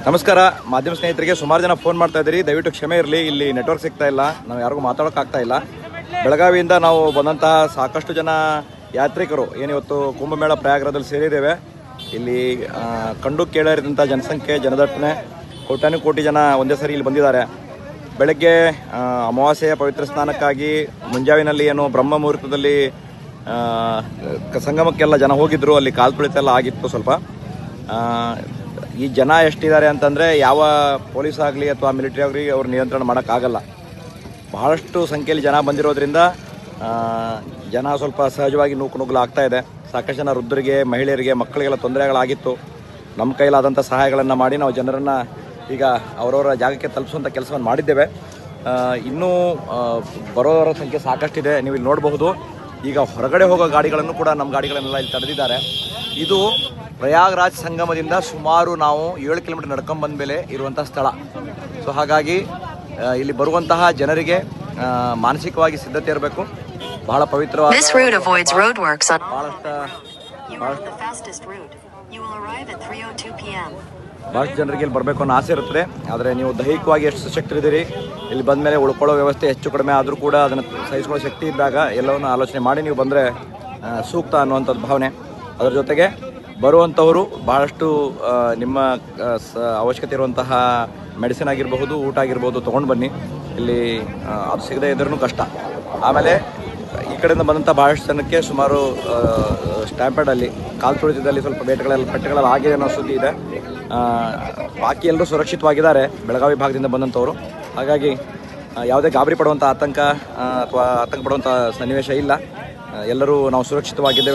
ನಮಸ್ಕಾರ ಮಾಧ್ಯಮ ಸ್ನೇಹಿತರಿಗೆ. ಸುಮಾರು ಜನ ಫೋನ್ ಮಾಡ್ತಾ ಇದ್ದೀರಿ, ದಯವಿಟ್ಟು ಕ್ಷಮೆ ಇರಲಿ. ಇಲ್ಲಿ ನೆಟ್ವರ್ಕ್ ಸಿಗ್ತಾ ಇಲ್ಲ, ನಾವು ಯಾರಿಗೂ ಮಾತಾಡೋಕ್ಕಾಗ್ತಾ ಇಲ್ಲ. ಬೆಳಗಾವಿಯಿಂದ ನಾವು ಬಂದಂತಹ ಸಾಕಷ್ಟು ಜನ ಯಾತ್ರಿಕರು ಏನಿವತ್ತು ಕುಂಭಮೇಳ ಪ್ರಯಾಗರಾಜದಲ್ಲಿ ಸೇರಿದ್ದೇವೆ. ಇಲ್ಲಿ ಕಂಡು ಕೇಳರಿದಂಥ ಜನಸಂಖ್ಯೆ, ಜನದಟ್ಟಣೆ, ಕೋಟಿ ಜನ ಒಂದೇ ಸರಿ ಇಲ್ಲಿ ಬಂದಿದ್ದಾರೆ. ಬೆಳಗ್ಗೆ ಅಮಾವಾಸ್ಯೆಯ ಪವಿತ್ರ ಸ್ನಾನಕ್ಕಾಗಿ ಮುಂಜಾವಿನಲ್ಲಿ ಏನು ಬ್ರಹ್ಮ ಮುಹೂರ್ತದಲ್ಲಿ ಸಂಗಮಕ್ಕೆಲ್ಲ ಜನ ಹೋಗಿದ್ರು. ಅಲ್ಲಿ ಕಾಲು ತುಳಿತೆಲ್ಲ ಆಗಿತ್ತು ಸ್ವಲ್ಪ. ಈ ಜನ ಎಷ್ಟಿದ್ದಾರೆ ಅಂತಂದರೆ ಯಾವ ಪೊಲೀಸ್ ಆಗಲಿ ಅಥವಾ ಮಿಲಿಟರಿ ಆಗಲಿ ಅವ್ರು ನಿಯಂತ್ರಣ ಮಾಡೋಕ್ಕಾಗಲ್ಲ. ಬಹಳಷ್ಟು ಸಂಖ್ಯೆಯಲ್ಲಿ ಜನ ಬಂದಿರೋದ್ರಿಂದ ಜನ ಸ್ವಲ್ಪ ಸಹಜವಾಗಿ ನುಗ್ಗಲು ಆಗ್ತಾ ಇದೆ. ಸಾಕಷ್ಟು ಜನ ವೃದ್ಧರಿಗೆ, ಮಹಿಳೆಯರಿಗೆ, ಮಕ್ಕಳಿಗೆಲ್ಲ ತೊಂದರೆಗಳಾಗಿತ್ತು. ನಮ್ಮ ಕೈಲಾದಂಥ ಸಹಾಯಗಳನ್ನು ಮಾಡಿ ನಾವು ಜನರನ್ನು ಈಗ ಅವರವರ ಜಾಗಕ್ಕೆ ತಲುಪಿಸುವಂಥ ಕೆಲಸವನ್ನು ಮಾಡಿದ್ದೇವೆ. ಇನ್ನೂ ಬರೋರ ಸಂಖ್ಯೆ ಸಾಕಷ್ಟಿದೆ, ನೀವು ಇಲ್ಲಿ ನೋಡಬಹುದು. ಈಗ ಹೊರಗಡೆ ಹೋಗೋ ಗಾಡಿಗಳನ್ನು ಕೂಡ ನಮ್ಮ ಗಾಡಿಗಳನ್ನೆಲ್ಲ ಇಲ್ಲಿ ತಡೆದಿದ್ದಾರೆ. ಇದು ಪ್ರಯಾಗರಾಜ್ ಸಂಗಮದಿಂದ ಸುಮಾರು ನಾವು 7 ಕಿಲೋಮೀಟರ್ ನಡ್ಕೊಂಡು ಬಂದ ಮೇಲೆ ಇರುವಂಥ ಸ್ಥಳ. ಸೊ ಹಾಗಾಗಿ ಇಲ್ಲಿ ಬರುವಂತಹ ಜನರಿಗೆ ಮಾನಸಿಕವಾಗಿ ಸಿದ್ಧತೆ ಇರಬೇಕು. ಬಹಳ ಪವಿತ್ರವಾದ ಭಾಳಷ್ಟು ಜನರಿಗೆ ಇಲ್ಲಿ ಬರಬೇಕು ಅನ್ನೋ ಆಸೆ ಇರುತ್ತದೆ. ಆದರೆ ನೀವು ದೈಹಿಕವಾಗಿ ಎಷ್ಟು ಸಶಕ್ತರಿದ್ದೀರಿ, ಇಲ್ಲಿ ಬಂದ ಮೇಲೆ ಉಳ್ಕೊಳ್ಳೋ ವ್ಯವಸ್ಥೆ ಹೆಚ್ಚು ಕಡಿಮೆ ಆದರೂ ಕೂಡ ಅದನ್ನು ಸಹಿಸಿಕೊಳ್ಳೋ ಶಕ್ತಿ ಇದ್ದಾಗ ಎಲ್ಲವನ್ನು ಆಲೋಚನೆ ಮಾಡಿ ನೀವು ಬಂದರೆ ಸೂಕ್ತ ಅನ್ನುವಂಥದ್ದು ಭಾವನೆ. ಅದರ ಜೊತೆಗೆ ಬರುವಂಥವರು ಭಾಳಷ್ಟು ನಿಮ್ಮ ಅವಶ್ಯಕತೆ ಇರುವಂತಹ ಮೆಡಿಸಿನ್ ಆಗಿರಬಹುದು, ಊಟ ಆಗಿರ್ಬೋದು ತೊಗೊಂಡು ಬನ್ನಿ. ಇಲ್ಲಿ ಅದು ಸಿಗದೇ ಇದ್ರೂ ಕಷ್ಟ. ಆಮೇಲೆ ಈ ಕಡೆಯಿಂದ ಬಂದಂಥ ಭಾಳಷ್ಟು ಜನಕ್ಕೆ ಸುಮಾರು ಸ್ಟ್ಯಾಂಪೇಡಲ್ಲಿ ಕಾಲು ತುಳಿತದಲ್ಲಿ ಸ್ವಲ್ಪ ಪೆಟ್ಟುಗಳೆಲ್ಲ ಆಗಿದೆ ಅನ್ನೋ ಸುದ್ದಿ ಇದೆ. ಬಾಕಿ ಎಲ್ಲರೂ ಸುರಕ್ಷಿತವಾಗಿದ್ದಾರೆ ಬೆಳಗಾವಿ ಭಾಗದಿಂದ ಬಂದಂಥವರು. ಹಾಗಾಗಿ ಯಾವುದೇ ಗಾಬರಿ ಪಡುವಂಥ ಆತಂಕ ಅಥವಾ ಆತಂಕ ಪಡುವಂಥ ಸನ್ನಿವೇಶ ಇಲ್ಲ. ಎಲ್ಲರೂ ನಾವು ಸುರಕ್ಷಿತವಾಗಿದ್ದೇವೆ.